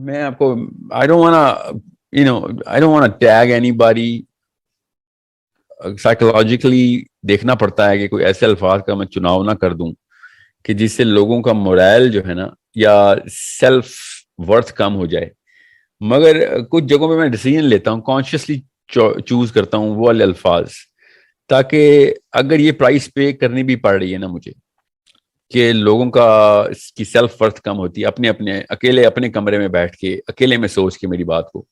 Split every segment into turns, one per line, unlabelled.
میں آپ کو I don't wanna tag anybody. Psychologically دیکھنا پڑتا ہے کہ کوئی ایسے الفاظ کا میں چناؤ نہ کر دوں کہ جس سے لوگوں کا مورائل جو ہے نا یا سیلف ورتھ کم ہو جائے. مگر کچھ جگہوں پہ میں ڈیسیژن لیتا ہوں, کانشیسلی چوز کرتا ہوں وہ والے الفاظ, تاکہ اگر یہ پرائس پے کرنی بھی پڑ رہی ہے نا مجھے کہ لوگوں کی سیلف ورتھ کم ہوتی ہے اپنے اکیلے اپنے کمرے میں بیٹھ کے اکیلے میں سوچ کے میری بات کو,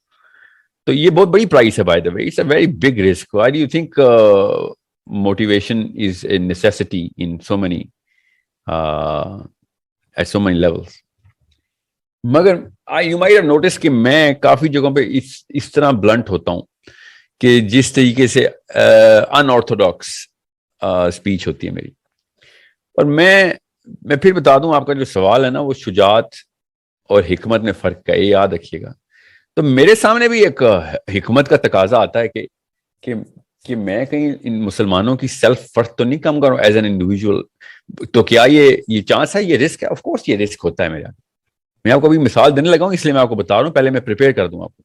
تو یہ بہت بڑی پرائس ہے. By the way it's a very big risk. Why do you think motivation is a necessity in so many at so many levels. مگر یو مائٹ ہیو نوٹس کہ میں کافی جگہوں پہ اس طرح بلنٹ ہوتا ہوں کہ جس طریقے سے ان آرتھوڈاکس اسپیچ ہوتی ہے میری. اور میں پھر بتا دوں, آپ کا جو سوال ہے نا وہ شجاعت اور حکمت میں فرق ہے, یہ یاد رکھیے گا. تو میرے سامنے بھی ایک حکمت کا تقاضا آتا ہے کہ میں کہیں ان مسلمانوں کی سیلف ورتھ تو نہیں کم کروں ایز این انڈیویجول. تو کیا یہ چانس ہے, یہ رسک ہے؟ آف کورس یہ رسک ہوتا ہے میرا. میں آپ کو ابھی مثال دینے لگا ہوں, اس لیے میں آپ کو بتا رہا ہوں, پہلے میں پریپیئر کر دوں آپ کو.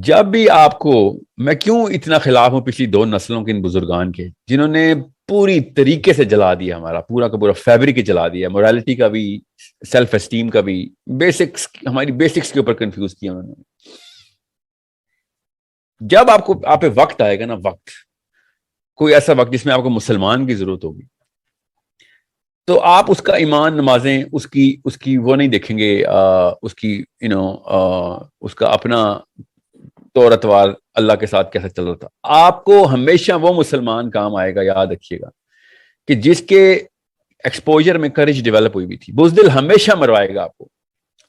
جب بھی آپ کو, میں کیوں اتنا خلاف ہوں پچھلی 2 نسلوں کے ان بزرگان کے جنہوں نے پوری طریقے سے جلا دیا ہمارا پورا کا پورا فیبرک جلا دیا, مورالٹی کا بھی, سیلف اسٹیم کا بھی, بیسکس, ہماری بیسکس کے اوپر کنفیوز کیا انہوں نے. جب آپ پہ وقت آئے گا نا, وقت, کوئی ایسا وقت جس میں آپ کو مسلمان کی ضرورت ہوگی, تو آپ اس کا ایمان, نمازیں, اس کی وہ نہیں دیکھیں گے, اس کی اس کا اپنا طور اتوار اللہ کے ساتھ کیسا چل رہا تھا. آپ کو ہمیشہ وہ مسلمان کام آئے گا, یاد رکھیے گا, کہ جس کے ایکسپوجر میں کریج ڈیولپ ہوئی بھی تھی. بزدل ہمیشہ مروائے گا آپ کو.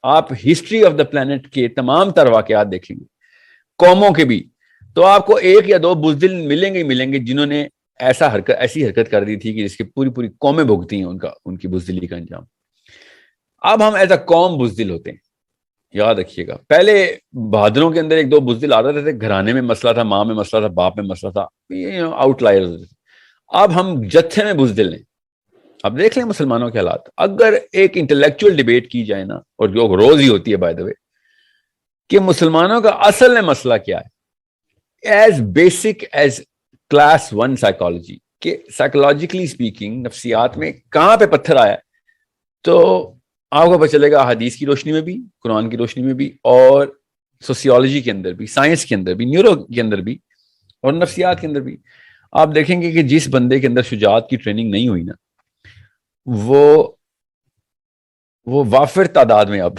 آپ ہسٹری آف دا پلانٹ کے تمام تر واقعات دیکھیں گے, قوموں کے بھی, تو آپ کو 1 یا 2 بزدل ملیں گے جنہوں نے ایسی حرکت کر دی تھی کہ جس کی پوری قومیں بھگتی ہیں ان کی بزدلی کا انجام. اب ہم ایز اے قوم بزدل ہوتے ہیں, یاد رکھیے گا. پہلے بہادروں کے اندر 1-2 بزدل آتے تھے, گھرانے میں مسئلہ تھا, ماں میں مسئلہ تھا, باپ میں مسئلہ تھا, آؤٹ لائرز ہوتے تھے. اب ہم جتھے میں بزدل ہیں. اب دیکھ لیں مسلمانوں کے حالات. اگر ایک انٹلیکچوئل ڈیبیٹ کی جائے نا, اور جو روز ہی ہوتی ہے بائی دا وے, کہ مسلمانوں کا اصل میں مسئلہ کیا ہے, as basic as class 1 psychology, کہ سائیکولوجیکلی اسپیکنگ نفسیات میں کہاں پہ پتھر آیا, تو آپ کو پتہ چلے گا حدیث کی روشنی میں بھی, قرآن کی روشنی میں بھی, اور سوسیولوجی کے اندر بھی, سائنس کے اندر بھی, نیورو کے اندر بھی, اور نفسیات کے اندر بھی. آپ دیکھیں گے کہ جس بندے کے اندر شجاعت کی ٹریننگ نہیں ہوئی نا, وہ وافر تعداد میں اب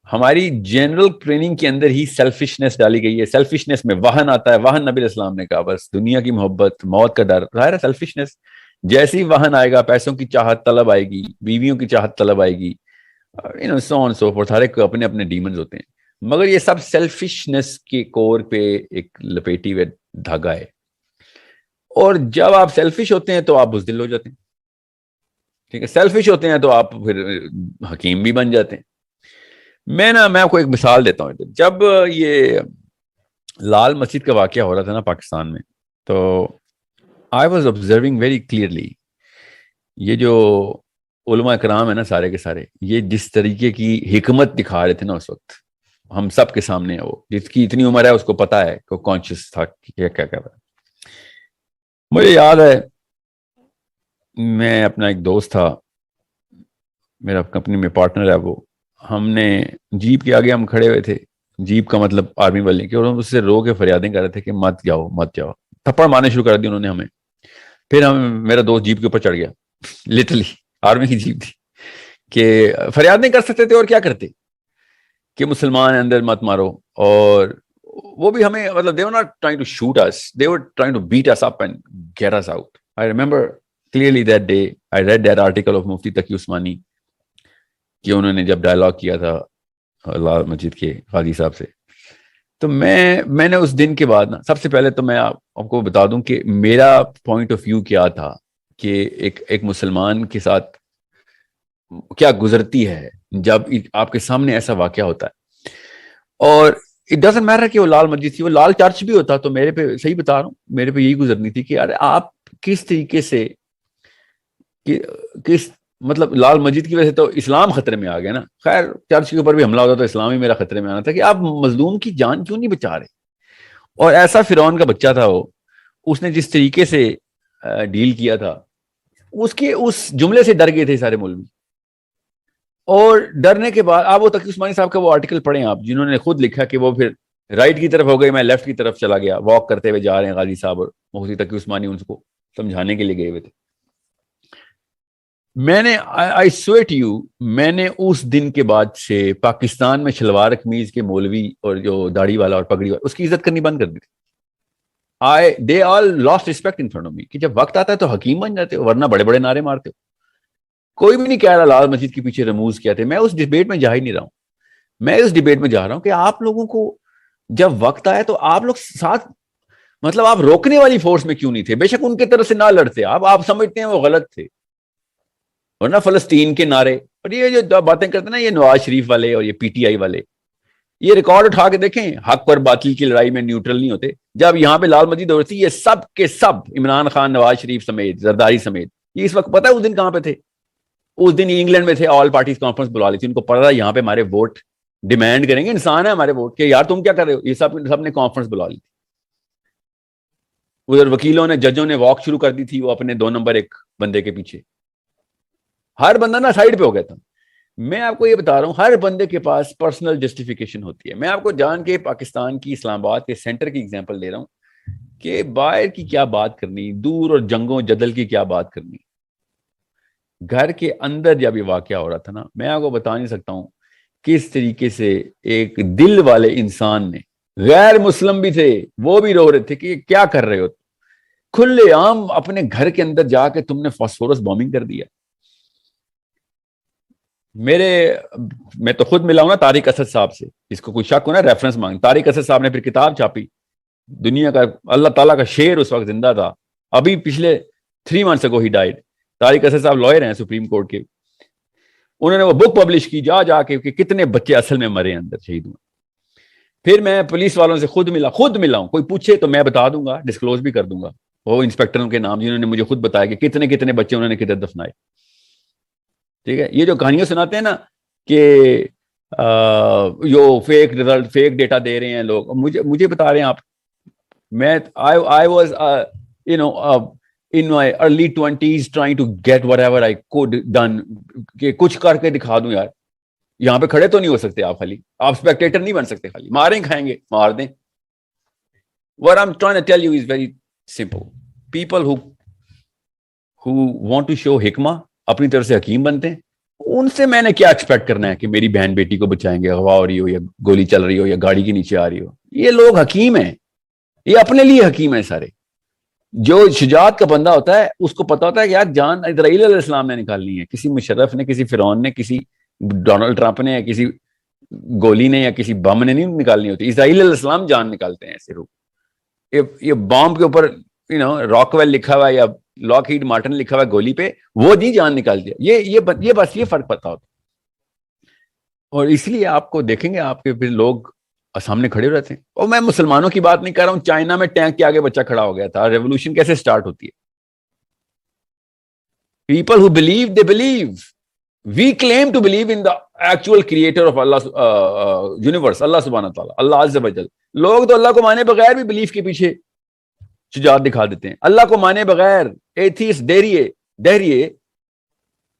ہماری جنرل ٹریننگ کے اندر ہی سیلفشنس ڈالی گئی ہے. سیلفشنس میں واہن آتا ہے. واہن نبی السلام نے کہا بس دنیا کی محبت, موت کا ڈر, ظاہر ہے سیلفشنس. جیسی واہن آئے گا, پیسوں کی چاہت طلب آئے گی, بیویوں کی چاہت طلب آئے گی, سو آن سو فورتھ. ہر ایک اپنے اپنے ڈیمنز ہوتے ہیں, مگر یہ سب سیلفشنس کے کور پہ ایک لپیٹی ہوئے دھاگا ہے. اور جب آپ سیلفش ہوتے ہیں تو آپ بزدل ہو جاتے ہیں, ٹھیک ہے. سیلفش ہوتے ہیں تو آپ پھر حکیم بھی بن جاتے ہیں. میں آپ کو ایک مثال دیتا ہوں. جب یہ لال مسجد کا واقعہ ہو رہا تھا نا پاکستان میں, تو I was observing very clearly, یہ جو علماء کرام ہے نا سارے کے سارے, یہ جس طریقے کی حکمت دکھا رہے تھے نا اس وقت, ہم سب کے سامنے ہے. وہ جس کی اتنی عمر ہے اس کو پتا ہے کہ وہ کانشیس تھا کہ کیا کر رہا ہے. مجھے یاد ہے, میں اپنا ایک دوست تھا, میرا کمپنی میں پارٹنر ہے وہ, ہم نے جیپ کے آگے ہم کھڑے ہوئے تھے. جیپ کا مطلب آرمی والے کے, اور ہم اس سے رو کے فریادیں کر رہے تھے کہ مت جاؤ مت جاؤ. تھپڑ مارنے شروع کر دی انہوں نے ہمیں. پھر میرا دوست جیپ کے اوپر چڑھ گیا, لٹرلی آرمی کی جیپ تھی, کہ فریاد نہیں کر سکتے تھے اور کیا کرتے کہ مسلمان اندر مت مارو. اور وہ بھی ہمیں, مطلب they were not trying to shoot us, they were trying to beat us up and get us out. I remember clearly that day, I read that article of مفتی تقی عثمانی, کہ انہوں نے جب ڈائلاگ کیا تھا لال مسجد کے قاضی صاحب سے. تو میں نے اس دن کے بعد نا, سب سے پہلے تو میں آپ کو بتا دوں کہ میرا پوائنٹ آف ویو کیا تھا, کہ ایک مسلمان کے ساتھ کیا گزرتی ہے جب آپ کے سامنے ایسا واقعہ ہوتا ہے. اور اٹ ڈزنٹ میٹر کہ وہ لال مسجد تھی, وہ لال چرچ بھی ہوتا, تو میرے پہ, صحیح بتا رہا ہوں, میرے پہ یہی گزرنی تھی کہ یار آپ کس طریقے سے, کس مطلب لال مسجد کی وجہ سے تو اسلام خطرے میں آ گیا نا. خیر چرچ کے اوپر بھی حملہ ہوتا تو اسلام ہی میرا خطرے میں آنا تھا کہ آپ مظلوم کی جان کیوں نہیں بچا رہے. اور ایسا فرعون کا بچہ تھا وہ, اس نے جس طریقے سے ڈیل کیا تھا, اس جملے سے ڈر گئے تھے سارے مولوی. اور ڈرنے کے بعد آپ وہ تقی عثمانی صاحب کا وہ آرٹیکل پڑھیں آپ, جنہوں نے خود لکھا کہ وہ پھر رائٹ کی طرف ہو گئے, میں لیفٹ کی طرف چلا گیا, واک کرتے ہوئے جا رہے ہیں غازی صاحب اور مفتی تقی عثمانی ان کو سمجھانے کے لیے گئے ہوئے تھے. میں نے آئی سویئر ٹو یو, میں نے اس دن کے بعد سے پاکستان میں شلوار قمیض کے مولوی اور جو داڑھی والا اور پگڑی والا اس کی عزت کرنی بند کر دی تھی. They all lost respect in front of me, کہ جب وقت آتا ہے تو حکیم بن جاتے ہو, ورنہ بڑے بڑے نعرے مارتے ہو. کوئی بھی نہیں کہہ رہا لال مسجد کے پیچھے رموز کیا تھے, میں اس ڈیبیٹ میں جا ہی نہیں رہا ہوں. میں اس ڈیبیٹ میں جا رہا ہوں کہ آپ لوگوں کو جب وقت آیا تو آپ لوگ ساتھ, مطلب آپ روکنے والی فورس میں کیوں نہیں تھے؟ بے شک ان کی طرف سے نہ لڑتے, آپ سمجھتے ہیں وہ غلط تھے, ورنہ فلسطین کے نعرے اور یہ جو باتیں کرتے ہیں نا یہ نواز شریف والے اور یہ پی ٹی آئی والے, یہ ریکارڈ اٹھا کے دیکھیں, حق پر باطل کی لڑائی میں نیوٹرل نہیں ہوتے. جب یہاں پہ لال مسجد ہو رہی تھی یہ سب کے سب عمران خان, نواز شریف سمیت, زرداری سمیت, یہ اس وقت پتہ ہے اس دن کہاں پہ تھے؟ اس دن انگلینڈ میں تھے, آل پارٹیز کانفرنس بلا لی تھی. ان کو پتا تھا یہاں پہ ہمارے ووٹ ڈیمانڈ کریں گے, انسان ہے ہمارے ووٹ کے, یار تم کیا کر رہے ہو, یہ سب نے کانفرنس بلا لی تھی. ادھر وکیلوں نے, ججوں نے واک شروع کر دی تھی وہ اپنے 2 نمبر ایک بندے کے پیچھے. ہر بندہ نا سائڈ پہ ہو گیا تھا. میں آپ کو یہ بتا رہا ہوں ہر بندے کے پاس پرسنل جسٹیفیکیشن ہوتی ہے. میں آپ کو جان کے پاکستان کی اسلام آباد کے سینٹر کی ایگزامپل دے رہا ہوں کہ باہر کی کیا بات کرنی, دور اور جنگوں جدل کی کیا بات کرنی. گھر کے اندر جب یہ واقعہ ہو رہا تھا نا, میں آپ کو بتا نہیں سکتا ہوں کس طریقے سے ایک دل والے انسان نے, غیر مسلم بھی تھے وہ بھی رو رہے تھے کہ کیا کر رہے ہو, کھلے عام اپنے گھر کے اندر جا کے تم نے فاسفورس بامبنگ کر دیا. میں تو خود ملا ہوں نا طارق اسد صاحب سے, اس کو کوئی شک ہو نا ریفرنس مانگ. طارق اسد صاحب نے پھر کتاب چھاپی, دنیا کا اللہ تعالیٰ کا شیر اس وقت زندہ تھا, ابھی پچھلے 3 months ago ہی ڈائیڈ. طارق اسد صاحب لوئر ہیں سپریم کورٹ کے, انہوں نے وہ بک پبلش کی جا کے کہ کتنے بچے اصل میں مرے اندر شہید ہوئے. پھر میں پولیس والوں سے خود ملا ہوں, کوئی پوچھے تو میں بتا دوں گا, ڈسکلوز بھی کر دوں گا وہ انسپیکٹروں کے نام جنہوں نے مجھے خود بتایا کہ کتنے بچے انہوں نے کدھر دفنائے. ٹھیک ہے, یہ جو کہانیاں سناتے ہیں نا کہ جو فیک رزلٹ, فیک ڈیٹا دے رہے ہیں لوگ, مجھے بتا رہے ہیں آپ, میں I was in my early 20s trying to get whatever I could done, کہ کچھ کر کے دکھا دوں یار. یہاں پہ کھڑے تو نہیں ہو سکتے آپ, خالی آپ اسپیکٹیٹر نہیں بن سکتے, خالی ماریں کھائیں گے مار دیں. What I'm trying to tell you is very simple. People who want to show حکمہ, اپنی طرف سے حکیم بنتے ہیں, ان سے میں نے کیا ایکسپیکٹ کرنا ہے کہ میری بہن بیٹی کو بچائیں گے, ہوا ہو رہی ہو یا گولی چل رہی ہو یا گاڑی کے نیچے آ رہی ہو. یہ لوگ حکیم ہیں, یہ اپنے لیے حکیم ہیں سارے. جو شجاعت کا بندہ ہوتا ہے اس کو پتا ہوتا ہے کہ یار جان اسرائیل علیہ السلام نے نکالنی ہے, کسی مشرف نے, کسی فرعون نے, کسی ڈونلڈ ٹرمپ نے, یا کسی گولی نے یا کسی بم نے نہیں نکالنی ہوتی. اسرائیل علیہ السلام جان نکالتے ہیں ایسے روح. یہ بام کے اوپر راک ویل لکھا ہوا ہے یا لاک ہیڈ مارٹن لکھا ہوا ہے گولی پہ, وہ نہیں جان نکال دیا. یہ بس یہ فرق پتا ہوتا. اور اس لیے آپ کو دیکھیں گے آپ کے پھر لوگ سامنے کھڑے رہتے ہیں. اور میں مسلمانوں کی بات نہیں کر رہا ہوں, چائنا میں ٹینک کے آگے بچہ کھڑا ہو گیا تھا. ریولوشن کیسے سٹارٹ ہوتی ہے؟ People who believe, they believe. We claim to believe in the actual creator of Allah universe, Allah سبحانہ تعالیٰ, اللہ عز و جل. لوگ تو اللہ کو مانے بغیر بھی بلیف کے پیچھے شجاعت دکھا دیتے ہیں. اللہ کو مانے بغیر, ایتھیسٹ ڈہریے,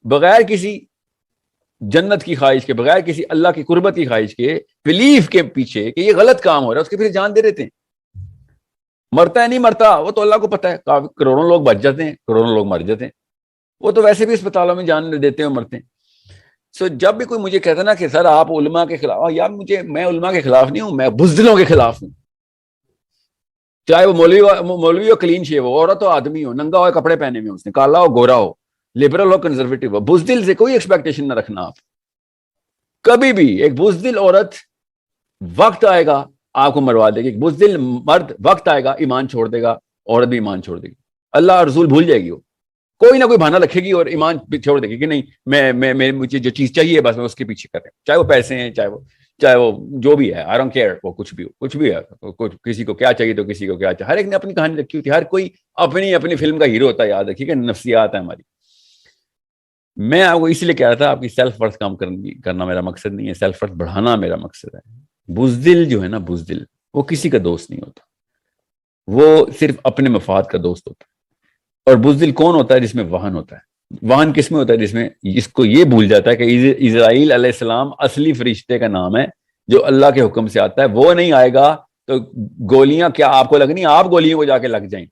بغیر کسی جنت کی خواہش کے, بغیر کسی اللہ کی قربت کی خواہش کے, بلیف کے پیچھے کہ یہ غلط کام ہو رہا ہے, اس کے پھر جان دے دیتے ہیں. مرتا ہے نہیں مرتا وہ تو اللہ کو پتا ہے. کروڑوں لوگ بچ جاتے ہیں, کروڑوں لوگ مر جاتے ہیں. وہ تو ویسے بھی اسپتالوں میں جان دیتے ہیں اور مرتے ہیں. سو جب بھی کوئی مجھے کہتا نا کہ سر آپ علماء کے خلاف, یار میں علماء کے خلاف نہیں ہوں, میں بزدلوں کے خلاف ہوں. چاہے وہ مولوی ہو, کلین شیو ہو, عورت ہو, آدمی ہو, ننگا ہو, کپڑے پہنے ہوئے اس نے, کالا ہو, گورا ہو, لبرل ہو, کنزرویٹو ہو, بزدل سے کوئی ایکسپیکٹیشن نہ رکھنا. آپ کبھی بھی, ایک بزدل عورت وقت آئے گا آپ کو مروا دے گی, ایک بزدل مرد وقت آئے گا ایمان چھوڑ دے گا, عورت بھی ایمان چھوڑ دے گی. اللہ رسول بھول جائے گی, وہ کوئی نہ کوئی بہانہ رکھے گی اور ایمان چھوڑ دے گی کہ نہیں میں مجھے جو چیز چاہیے بس میں اس کے پیچھے کر رہا ہوں, چاہے وہ پیسے ہیں, چاہے وہ جو بھی ہے, آئی ڈونٹ کیئر, وہ کچھ بھی ہے, کسی کو کیا چاہیے تو کسی کو کیا چاہیے. ہر ایک نے اپنی کہانی رکھی ہوتی ہے, ہر کوئی اپنی فلم کا ہیرو ہوتا ہے. یاد رکھیے کہ نفسیات ہے ہماری. میں آپ کو اسی لیے کہہ رہا تھا آپ کی سیلف ورتھ کام کرنا میرا مقصد نہیں ہے, سیلف ورتھ بڑھانا میرا مقصد ہے. بزدل جو ہے نا, بزدل وہ کسی کا دوست نہیں ہوتا, وہ صرف اپنے مفاد کا دوست ہوتا ہے. اور بزدل کون ہوتا ہے؟ جس میں وہن ہوتا ہے. وہن کس میں ہوتا ہے؟ جس کو یہ بھول جاتا ہے کہ اسرائیل علیہ السلام اصلی فرشتے کا نام ہے جو اللہ کے حکم سے آتا ہے. وہ نہیں آئے گا تو گولیاں کیا آپ کو لگنی, آپ گولیوں کو جا کے لگ جائیں,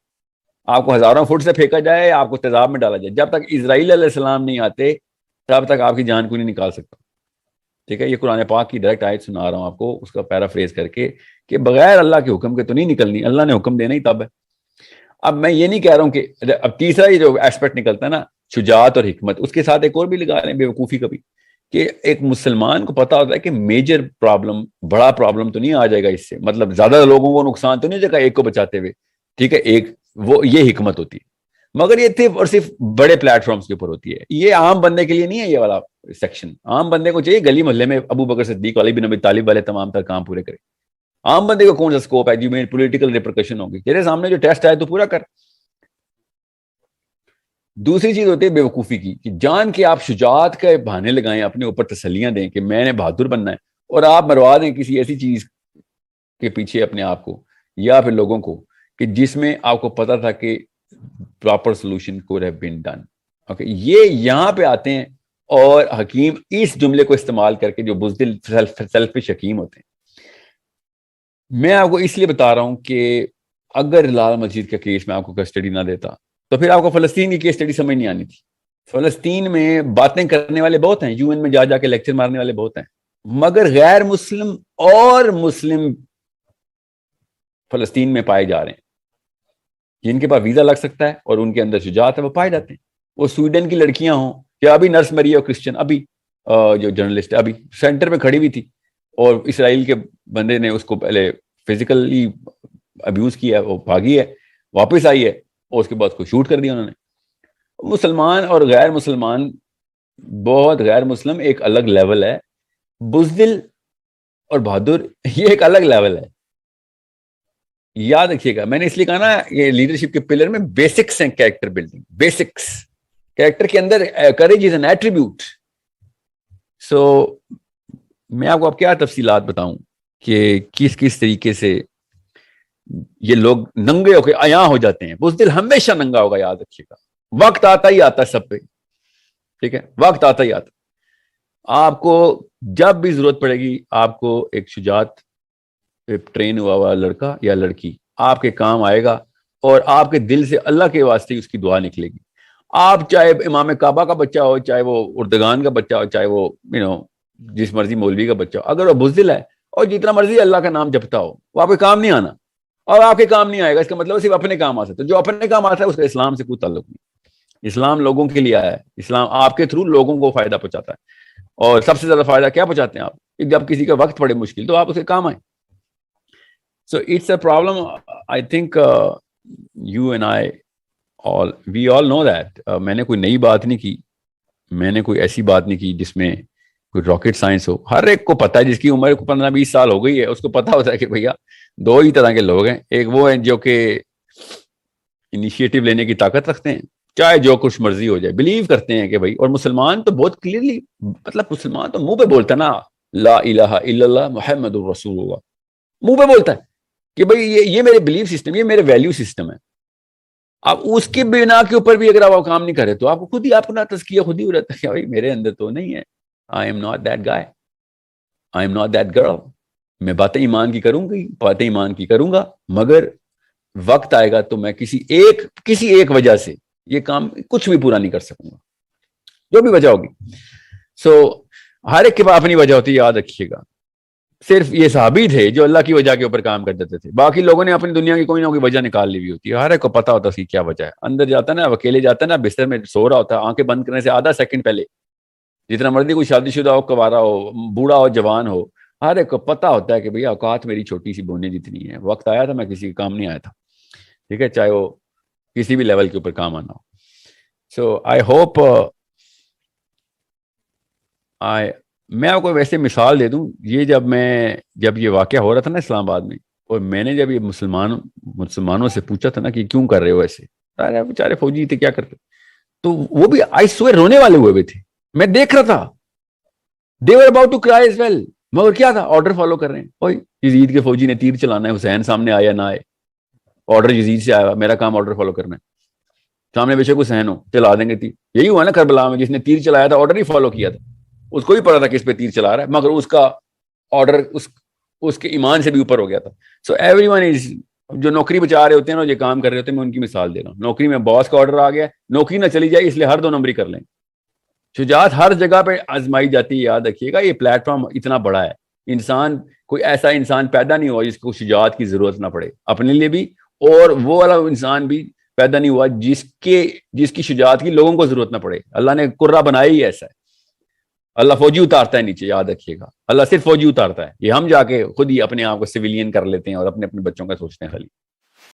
آپ کو ہزاروں فٹ سے پھینکا جائے, آپ کو تیزاب میں ڈالا جائے. جب تک اسرائیل علیہ السلام نہیں آتے تب تک آپ کی جان کو نہیں نکال سکتا. ٹھیک ہے, یہ قرآن پاک کی ڈائریکٹ آیت سنا رہا ہوں آپ کو, اس کا پیرافریز کر کے, کہ بغیر اللہ کے حکم کے تو نہیں نکلنی, اللہ نے حکم دینا ہی تب ہے. اب میں یہ نہیں کہہ رہا ہوں کہ اب تیسرا یہ جو ایسپیکٹ نکلتا ہے نا, شجاعت اور حکمت, اس کے ساتھ ایک اور بھی لگا رہے ہیں بے وقوفی کا بھی, کہ ایک مسلمان کو پتا ہوتا ہے کہ میجر پرابلم, بڑا پرابلم تو نہیں آ جائے گا اس سے, مطلب زیادہ لوگوں کو نقصان تو نہیں ہو جائے گا ایک کو بچاتے ہوئے. ٹھیک ہے, ایک وہ یہ حکمت ہوتی ہے, مگر یہ صرف اور صرف بڑے پلیٹ فارمز کے اوپر ہوتی ہے. یہ عام بندے کے لیے نہیں ہے یہ والا سیکشن. عام بندے کو چاہیے گلی محلے میں ابو بکر صدیق, علی بن ابی طالب والے تمام تر کام پورے کرے. عام بندے کو کون سا سکوپ ہے جی میں پولیٹیکل ریپرکشن ہوگی, تیرے سامنے جو ٹیسٹ آئے تو پورا کر. دوسری چیز ہوتی ہے بے وقوفی کی, کہ جان کے آپ شجاعت کے بہانے لگائیں, اپنے اوپر تسلیاں دیں کہ میں نے بہادر بننا ہے, اور آپ مروا دیں کسی ایسی چیز کے پیچھے اپنے آپ کو یا پھر لوگوں کو کہ جس میں آپ کو پتا تھا کہ proper solution could have been done. Okay, یہ یہاں پہ آتے ہیں, اور حکیم اس جملے کو استعمال کر کے, جو بزدل سیلفش حکیم ہوتے ہیں. میں آپ کو اس لیے بتا رہا ہوں کہ اگر لال مسجد کا کیس میں آپ کو کسٹڈی نہ دیتا تو پھر آپ کو فلسطین کی کیس اسٹڈی سمجھ نہیں آنی تھی. فلسطین میں باتیں کرنے والے بہت ہیں, یو این میں جا کے لیکچر مارنے والے بہت ہیں, مگر غیر مسلم اور مسلم فلسطین میں پائے جا رہے ہیں, جن کے پاس ویزا لگ سکتا ہے اور ان کے اندر شجاعت ہے, وہ پائے جاتے ہیں. وہ سویڈن کی لڑکیاں ہوں, یا ابھی نرس مری اور کرسچن, ابھی جو جرنلسٹ ہے ابھی سینٹر میں کھڑی ہوئی تھی, اور اسرائیل کے بندے نے اس کو پہلے فزیکلی ابیوز کیا, وہ بھاگی ہے, واپس آئی ہے, اور اس کے بعد اس کو شوٹ کر دیا انہوں نے. مسلمان اور غیر مسلمان, بہت غیر مسلم ایک الگ لیول ہے, بزدل اور بہادر یہ ایک الگ لیول ہے. یاد رکھیے گا, میں نے اس لیے کہا نا یہ لیڈرشپ کے پلر میں بیسکس ہیں, کیریکٹر بلڈنگ بیسکس, کیریکٹر کے اندر کریج از این ایٹریبیوٹ. سو میں آپ کو اب کیا تفصیلات بتاؤں کہ کس کس طریقے سے یہ لوگ ننگے ہو کے عیاں ہو جاتے ہیں. بزدل ہمیشہ ننگا ہوگا, یاد رکھیے گا, وقت آتا ہی آتا ہے سب پہ. ٹھیک ہے, وقت آتا ہی آتا. آپ کو جب بھی ضرورت پڑے گی, آپ کو ایک شجاعت ٹرین ہوا ہوا لڑکا یا لڑکی آپ کے کام آئے گا, اور آپ کے دل سے اللہ کے واسطے اس کی دعا نکلے گی. آپ چاہے امام کعبہ کا بچہ ہو, چاہے وہ اردگان کا بچہ ہو, چاہے وہ جس مرضی مولوی کا بچہ ہو, اگر وہ بزدل ہے اور جتنا مرضی اللہ کا نام جپتا ہو, وہ آپ کے کام نہیں آنا, اور آپ کے کام نہیں آئے گا. اس کا مطلب صرف اپنے کام آ سکتا ہے. جو اپنے کام آتا ہے اس کا اسلام سے کوئی تعلق نہیں. اسلام لوگوں کے لیے آیا ہے, اسلام آپ کے تھرو لوگوں کو فائدہ پہنچاتا ہے. اور سب سے زیادہ فائدہ کیا پہنچاتے ہیں آپ؟ جب کسی کا وقت پڑے مشکل تو آپ اس کے کام آئیں. So it's a problem. I think you and I we all know that. میں نے کوئی نئی بات نہیں کی, میں نے کوئی ایسی بات نہیں کی جس میں کوئی راکٹ سائنس ہو. ہر ایک کو پتا ہے, جس کی عمر کو 15-20 سال ہو گئی ہے, اس کو پتا ہوتا ہے کہ بھیا دو ہی طرح کے لوگ ہیں. ایک وہ ہیں جو کہ انیشیٹو لینے کی طاقت رکھتے ہیں, چاہے جو کچھ مرضی ہو جائے, بلیو کرتے ہیں کہ بھائی. اور مسلمان تو بہت کلیئرلی, مطلب مسلمان تو منہ پہ بولتا ہے نا, لا الہ الا اللہ محمد الرسول اللہ, منہ پہ بولتا ہے کہ بھائی یہ میرے بلیف سسٹم, یہ میرے ویلیو سسٹم ہے. اب اس کے بنا کے اوپر بھی اگر آپ کام نہیں کرے تو آپ کو خود ہی, آپ کو نا تزکیہ خود ہی ہو رہتا ہے کہ بھائی میرے اندر تو نہیں ہے. I am not that guy, I am not that girl. میں باتیں ایمان کی کروں گی, باتیں ایمان کی کروں گا, مگر وقت آئے گا تو میں کسی ایک وجہ سے یہ کام کچھ بھی پورا نہیں کر سکوں گا, جو بھی وجہ ہوگی. سو ہر ایک کے پاس اپنی وجہ ہوتی ہے, یاد رکھیے گا. صرف یہ صحابی تھے جو اللہ کی وجہ کے اوپر کام کر دیتے تھے, باقی لوگوں نے اپنی دنیا کی کوئی نہ کوئی وجہ نکال لی ہوئی ہوتی ہے. ہر ایک کو پتا ہوتا ہے کیا وجہ ہے. اندر جاتا ہے نا, اکیلے جاتا ہے نا, بستر میں سو رہا ہوتا ہے, آنکھیں بند کرنے سے آدھا سیکنڈ پہلے, جتنا مرضی کوئی شادی شدہ ہو, کوارا ہو, بوڑھا ہو, جوان ہو, ہر ایک کو پتا ہوتا ہے کہ بھئی اوقات میری چھوٹی سی بونے جتنی ہے, وقت آیا تھا میں کسی کا کام نہیں آیا تھا. ٹھیک ہے, چاہے وہ کسی بھی لیول کے اوپر کام آنا ہو. سو آئی ہوپ میں آپ کو ویسے مثال دے دوں. یہ جب یہ واقعہ ہو رہا تھا نا اسلام آباد میں, اور میں نے جب یہ مسلمانوں سے پوچھا تھا نا کہ کیوں کر رہے ہو ایسے, ارے بیچارے فوجی تھے کیا کرتے, تو وہ بھی آئی سوئر رونے والے ہوئے تھے, میں دیکھ رہا تھا, they were about to cry as well, مگر کیا تھا, آرڈر فالو کر رہے ہیں. اوئے یزید کے فوجی نے تیر چلانا ہے, حسین سامنے آیا نہ آئے, آرڈر یزید سے آیا, میرا کام آرڈر فالو کرنا ہے, سامنے بے شک حسین ہو چلا دیں گے تیر. یہی ہوا نا کربلا میں, جس نے تیر چلایا تھا آرڈر ہی فالو کیا تھا, اس کو بھی پتا تھا کہ اس پہ تیر چلا رہا ہے, مگر اس کا آرڈر اس کے ایمان سے بھی اوپر ہو گیا تھا. سو ایوری ون از, جو نوکری بچا رہے ہوتے ہیں نا, جو کام کر رہے ہوتے ہیں, میں ان کی مثال دے رہا ہوں. نوکری میں باس کا آرڈر آ گیا, نوکری نہ چلی جائے اس لیے ہر 2 نمبری کر لیں. شجاعت ہر جگہ پہ آزمائی جاتی ہے, یاد رکھیے گا. یہ پلیٹ فارم اتنا بڑا ہے, انسان کوئی ایسا انسان پیدا نہیں ہوا جس کو شجاعت کی ضرورت نہ پڑے اپنے لیے بھی, اور وہ والا انسان بھی پیدا نہیں ہوا جس کی شجاعت کی لوگوں کو ضرورت نہ پڑے. اللہ نے قرہ بنایا ہی ایسا ہے. اللہ فوجی اتارتا ہے نیچے, یاد رکھیے گا, اللہ صرف فوجی اتارتا ہے. یہ ہم جا کے خود ہی اپنے آپ کو سویلین کر لیتے ہیں اور اپنے بچوں کا سوچتے ہیں خالی.